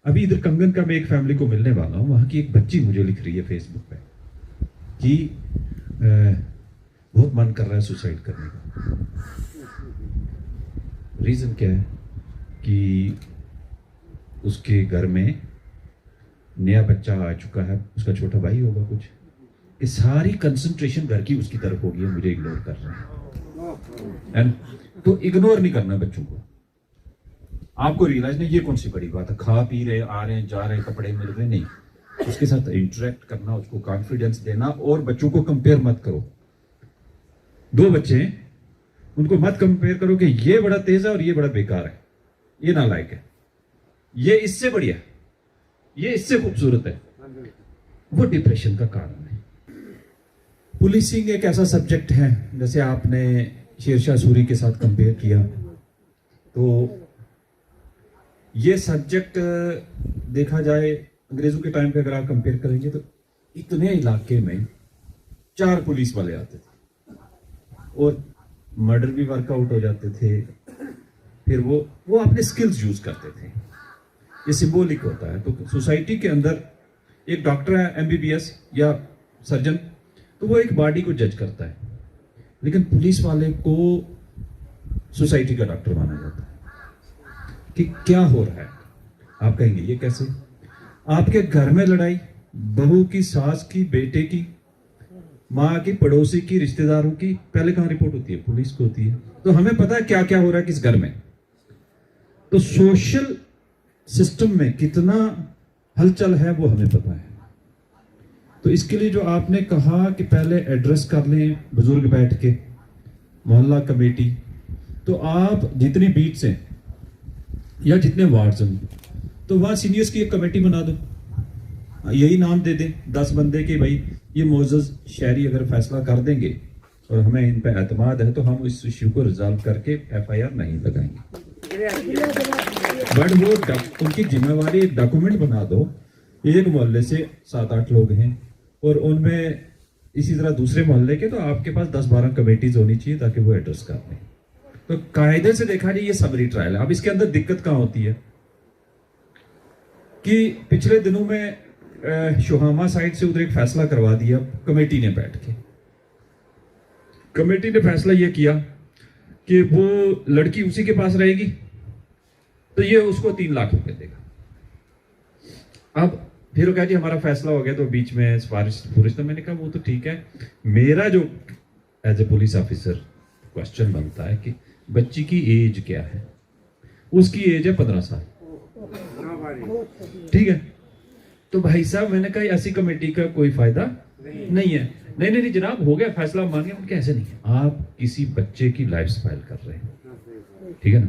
अभी इधर कंगन का मैं एक फैमिली को मिलने वाला हूँ, वहां की एक बच्ची मुझे लिख रही है फेसबुक पे कि बहुत मन कर रहा है सुसाइड करने का। रीजन क्या है कि उसके घर में नया बच्चा आ चुका है, उसका छोटा भाई होगा कुछ, ये सारी कंसंट्रेशन घर की उसकी तरफ होगी, मुझे इग्नोर कर रहे हैं। तो इग्नोर नहीं करना बच्चों को। आपको रियलाइज नहीं, ये कौन सी बड़ी बात है, खा पी रहे, आ रहे हैं, जा रहे हैं, कपड़े मिल रहे, नहीं, उसके साथ इंटरेक्ट करना, उसको कॉन्फिडेंस देना। और बच्चों को कंपेयर मत करो। दो बच्चे हैं, उनको मत कंपेयर करो कि ये बड़ा तेज है और ये बड़ा बेकार है, ये नालायक है, ये इससे बढ़िया, ये इससे खूबसूरत है। वो डिप्रेशन का कारण है। पुलिसिंग एक ऐसा सब्जेक्ट है, जैसे आपने शेरशाह सूरी के साथ कंपेयर किया, तो ये सब्जेक्ट देखा जाए अंग्रेजों के टाइम पे अगर आप कंपेयर करेंगे तो इतने इलाके में 4 पुलिस वाले आते थे और मर्डर भी वर्कआउट हो जाते थे। फिर वो अपने स्किल्स यूज करते थे। ये सिंबॉलिक होता है। तो सोसाइटी के अंदर एक डॉक्टर है, एमबीबीएस या सर्जन, तो वो एक बॉडी को जज करता है, लेकिन पुलिस वाले को सोसाइटी का डॉक्टर माना जाता है कि क्या हो रहा है। आप कहेंगे ये कैसे? आपके घर में लड़ाई, बहू की, सास की, बेटे की, माँ की, पड़ोसी की, रिश्तेदारों की, पहले कहां रिपोर्ट होती है? पुलिस को होती है। तो हमें पता है क्या क्या हो रहा है किस घर में। तो सोशल सिस्टम में कितना हलचल है वो हमें पता है। तो इसके लिए जो आपने कहा कि पहले एड्रेस कर लें बुजुर्ग बैठ के, मोहल्ला कमेटी, तो आप जितनी बीट्स हैं या जितने वार्ड्स हैं, तो वहां सीनियर्स की एक कमेटी बना दो, यही नाम दे दें 10 बंदे के, भाई ये मोअज़्ज़ज़ शहरी अगर फैसला कर देंगे और हमें इन पे एतमाद है तो हम इस इश्यू को रिजॉल्व करके एफआईआर नहीं लगाएंगे। बट वो उनकी जिम्मेवारी एक डॉक्यूमेंट बना दो। एक मोहल्ले से 7-8 लोग हैं और उनमें इसी तरह दूसरे मोहल्ले के, तो आपके पास 10-12 कमेटीज होनी चाहिए ताकि वो एड्रेस कर लें। तो कायदे से देखा जाए ये समरी ट्रायल है। अब इसके अंदर दिक्कत कहां होती है कि पिछले दिनों में शोहामा साइड से उधर एक फैसला करवा दिया कमेटी ने बैठ के। कमेटी ने फैसला यह किया कि वो लड़की उसी के पास रहेगी, तो ये उसको 3 लाख रुपए देगा। अब फिर वो कहा जी हमारा फैसला हो गया, तो बीच में सिफारिश पुलिस, तो मैंने कहा वो तो ठीक है, मेरा जो as a police officer question बनता है कि बच्ची की एज क्या है? उसकी एज है 15 साल, ठीक है। तो भाई साहब मैंने कहा ऐसी कमेटी का कोई फायदा नहीं है। नहीं जनाब, हो गया फैसला, मान गया। उनके ऐसे नहीं है, आप किसी बच्चे की लाइफ स्पाइल कर रहे हैं, ठीक है ना।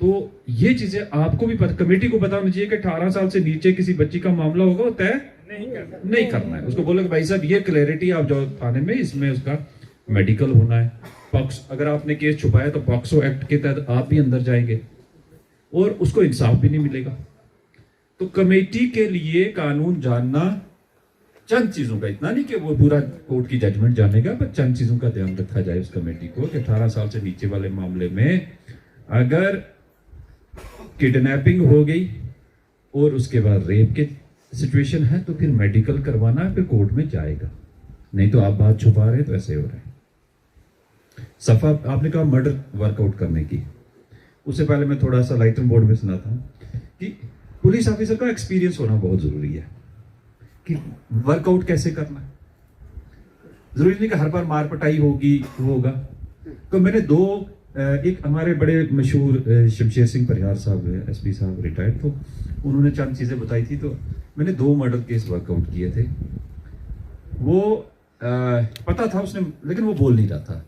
तो ये चीजें आपको भी पता, कमेटी को पता होना चाहिए कि 18 साल से नीचे किसी बच्ची का मामला होगा वो तय नहीं करना है। उसको बोलो कि भाई साहब ये क्लैरिटी आप जाओ थाने में, इसमें उसका मेडिकल होना है। पॉक्स अगर आपने केस छुपाया तो पॉक्सो एक्ट के तहत आप भी अंदर जाएंगे और उसको इंसाफ भी नहीं मिलेगा। तो कमेटी के लिए कानून जानना, चंद चीजों का, इतना नहीं कि वो पूरा कोर्ट की जजमेंट जानेगा, पर चंद चीजों का ध्यान रखा जाए उस कमेटी को कि 18 साल से नीचे वाले मामले में अगर किडनैपिंग हो गई और उसके बाद रेप के सिचुएशन है तो फिर मेडिकल करवाना, फिर कोर्ट में जाएगा। नहीं तो आप बात छुपा रहे तो ऐसे हो रहा है। सफा आपने कहा मर्डर वर्कआउट करने की, उससे पहले मैं थोड़ा सा लाइटर बोर्ड में सुनाता हूं कि पुलिस ऑफिसर का एक्सपीरियंस होना बहुत जरूरी है कि वर्कआउट कैसे करना है। जरूरी नहीं कि हर बार मार पटाई होगी होगा। तो मैंने एक हमारे बड़े मशहूर शमशेर सिंह परिहार साहब, एसपी साहब रिटायर्ड, तो उन्होंने चंद चीजें बताई थी। तो मैंने 2 मर्डर केस वर्कआउट किए थे। वो पता था उसने, लेकिन वो बोल नहीं रहा था।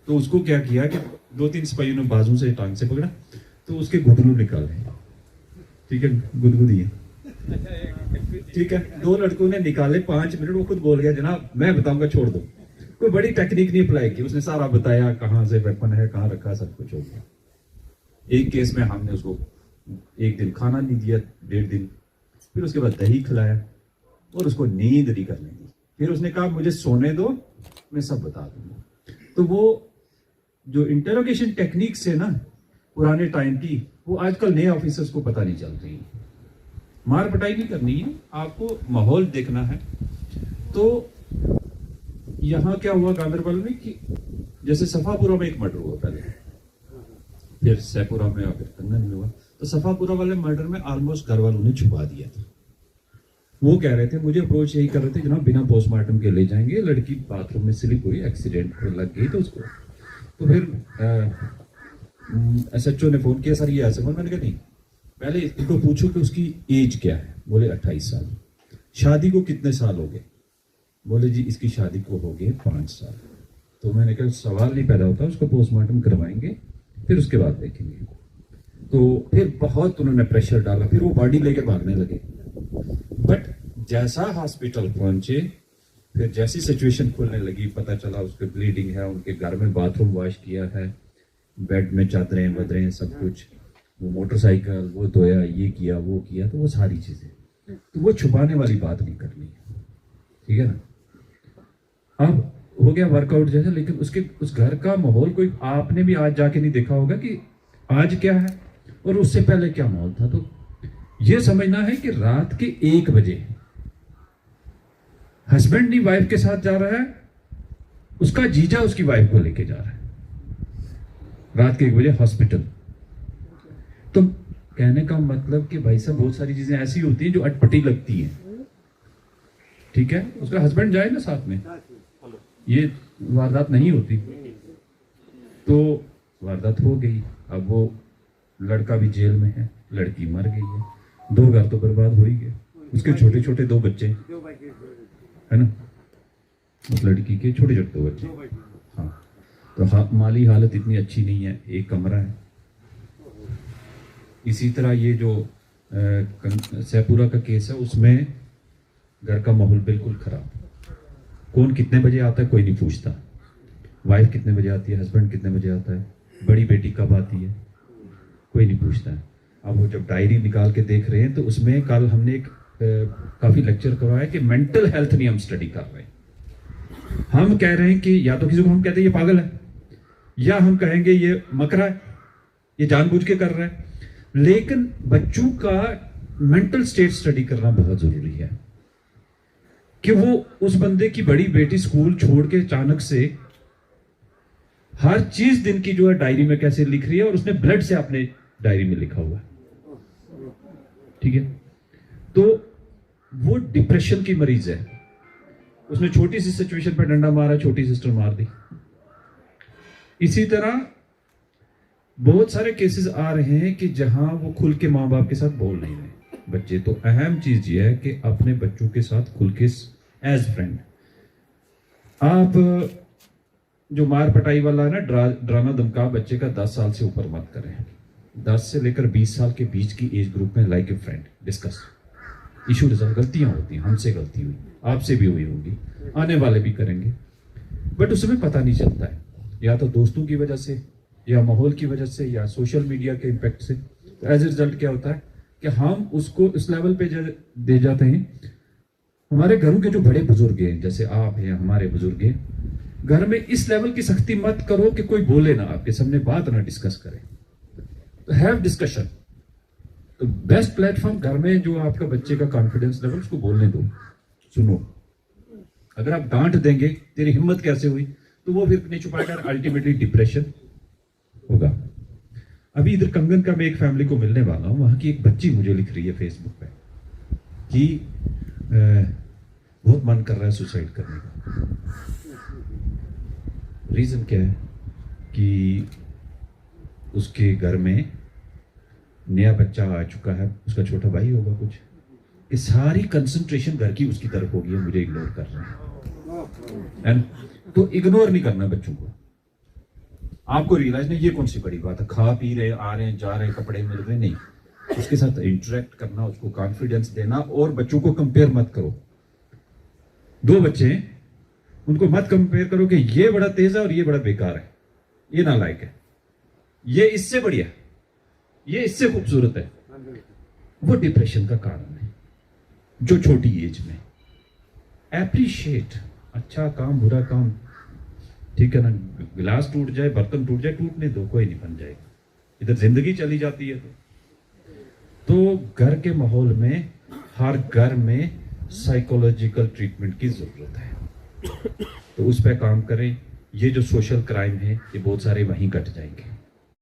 तो उसको क्या किया कि 2-3 सिपाहियों ने बाजू से टांग से पकड़ा, तो उसके घुटनों निकाले, ठीक है, गुदगुदी है, ठीक है। 2 लड़कों ने निकाले, 5 मिनट, वो खुद बोल गया जनाब मैं बताऊंगा, छोड़ दो। कोई बड़ी टेक्निक नहीं अप्लाई की, उसने सारा बताया कहां से वेपन है, कहां रखा, सब कुछ हो गया। एक केस में हमने उसको 1 दिन खाना नहीं दिया, 1.5 दिन, फिर उसके बाद दही खिलाया और उसको नींद नहीं करने दी। फिर उसने कहा मुझे सोने दो, मैं सब बता दूंगा। तो वो जो इंटरोगेशन टेक्निक्स है ना पुराने टाइम की, वो आजकल नए ऑफिसर्स को पता नहीं चल रही। मार पटाई नहीं करनी है, आपको माहौल देखना है। तो यहाँ क्या हुआ गांधरबल में कि जैसे सफापुरा में एक मर्डर हुआ पहले, फिर सैपुरा में और फिर कंगन में हुआ। तो सफापुरा वाले मर्डर में ऑलमोस्ट घर वालों ने छुपा दिया था। वो कह रहे थे, मुझे अप्रोच यही कर रहे थे, जनाब बिना पोस्टमार्टम के ले जाएंगे, लड़की बाथरूम में स्लिप हुई, एक्सीडेंट को लग गई तो उसको। तो फिर SHO ने फोन किया, सर ये ऐसे। मैंने कहा नहीं, पहले इनको पूछो कि उसकी एज क्या है। बोले 28 साल। शादी को कितने साल हो गए? बोले जी इसकी शादी को हो गए 5 साल। तो मैंने कहा सवाल नहीं पैदा होता, उसको पोस्टमार्टम करवाएंगे फिर उसके बाद देखेंगे। तो फिर बहुत उन्होंने प्रेशर डाला, फिर वो बॉडी लेके भागने लगे। बट जैसा हॉस्पिटल पहुंचे, फिर जैसी सिचुएशन खुलने लगी, पता चला उसके ब्लीडिंग है, उनके घर में बाथरूम वॉश किया है, बेड में चादरें वदरें सब कुछ, वो मोटरसाइकिल वो धोया, ये किया वो किया, तो वो सारी चीजें, तो वो छुपाने वाली बात नहीं करनी है, ठीक है ना। अब हो गया वर्कआउट जैसा, लेकिन उसके उस घर का माहौल कोई आपने भी आज जाके नहीं देखा होगा कि आज क्या है और उससे पहले क्या माहौल था। तो ये समझना है कि रात के 1 बजे हस्बैंड नहीं वाइफ के साथ जा रहा है, उसका जीजा उसकी वाइफ को लेके जा रहा है रात के 1 बजे हॉस्पिटल। तो कहने का मतलब कि भाई साहब बहुत सारी चीजें ऐसी होती हैं जो अटपटी लगती हैं, ठीक है, उसका हस्बैंड जाए ना साथ में, ये वारदात नहीं होती। तो वारदात हो गई, अब वो लड़का भी जेल में है, लड़की मर गई है, 2 घर तो बर्बाद हो ही गए, उसके छोटे छोटे 2 बच्चे है ना, उस लड़की के छोटे छोटे 2 बच्चे। हाँ, तो माली हालत इतनी अच्छी नहीं है, एक कमरा है। इसी तरह ये जो सैपुरा का केस है, उसमें घर का माहौल बिल्कुल खराब। कौन कितने बजे आता है कोई नहीं पूछता, वाइफ कितने बजे आती है, हस्बैंड कितने बजे आता है, बड़ी बेटी कब आती है, कोई नहीं पूछता है। अब वो जब डायरी निकाल के देख रहे हैं, तो उसमें कल हमने एक काफी लेक्चर करवाया कि मेंटल हेल्थ नहीं हम स्टडी कर रहे हैं। हम कह रहे हैं कि या तो किसी को हम कहते हैं ये पागल है, या हम कहेंगे ये मकरा है, ये जानबूझ के कर रहा है। लेकिन बच्चों का मेंटल स्टेट स्टडी करना बहुत जरूरी है कि वो उस बंदे की बड़ी बेटी स्कूल छोड़ के अचानक से हर चीज दिन की जो है डायरी में कैसे लिख रही है, और उसने ब्लड से अपने डायरी में लिखा हुआ है, ठीक है। तो वो डिप्रेशन की मरीज है, उसने छोटी सी सिचुएशन पर डंडा मारा, छोटी सिस्टर मार दी। इसी तरह बहुत सारे केसेस आ रहे हैं कि जहां वो खुल के मां बाप के साथ बोल नहीं रहे बच्चे। तो अहम चीज ये है कि अपने बच्चों के साथ खुल के एज फ्रेंड, आप जो मार पटाई वाला है ना, डराना धमका बच्चे का 10 साल से ऊपर मत करें। 10 से लेकर 20 साल के बीच की एज ग्रुप में like a friend discuss, issue resolve. गलतियां होती हैं, हमसे गलती हुई, आपसे भी हुई होगी, आने वाले भी करेंगे, बट उसमें पता नहीं चलता है, या तो दोस्तों की वजह से, या माहौल की वजह से, या सोशल मीडिया के इम्पैक्ट से। तो एज ए रिजल्ट क्या होता है कि हम उसको इस लेवल पे दे जाते हैं। हमारे घरों के जो बड़े बुजुर्ग हैं, जैसे आप हैं, हमारे बुजुर्ग हैं, घर में इस लेवल की सख्ती मत करो कि कोई बोले ना, आपके सामने बात ना डिस्कस करे। तो हैव डिस्कशन। तो बेस्ट प्लेटफॉर्म घर में जो आपका बच्चे का कॉन्फिडेंस लेवल, उसको बोलने दो, सुनो। अगर आप डांट देंगे तेरी हिम्मत कैसे हुई, तो वो फिर नहीं छुपाएगा, अल्टीमेटली डिप्रेशन होगा। अभी इधर कंगन का मैं एक फैमिली को मिलने वाला हूं, वहां की एक बच्ची मुझे लिख रही है फेसबुक पे कि बहुत मन कर रहा है सुसाइड करने का। रीजन क्या है कि उसके घर में नया बच्चा आ चुका है, उसका छोटा भाई होगा कुछ, कि सारी कंसंट्रेशन घर की उसकी तरफ होगी, मुझे इग्नोर कर रहे हैं। तो इग्नोर नहीं करना बच्चों को, आपको रियलाइज नहीं, ये कौन सी बड़ी बात है, खा पी रहे, आ रहे हैं, जा रहे हैं, कपड़े मिल रहे, नहीं, उसके साथ इंटरेक्ट करना, उसको कॉन्फिडेंस देना। और बच्चों को कंपेयर मत करो। 2 बच्चे हैं, उनको मत कंपेयर करो कि ये बड़ा तेज है और ये बड़ा बेकार है, ये नालायक है, ये इससे बढ़िया, ये इससे खूबसूरत है। वो डिप्रेशन का कारण है जो छोटी एज में। एप्रिशिएट, अच्छा काम बुरा काम, ठीक है ना, गिलास टूट जाए, बर्तन टूट जाए, टूटने दो, कोई नहीं बन जाएगा, इधर जिंदगी चली जाती है। तो घर के माहौल में हर घर में साइकोलॉजिकल ट्रीटमेंट की ज़रूरत है, तो उस पर काम करें। ये जो सोशल क्राइम है ये बहुत सारे वहीं कट जाएंगे।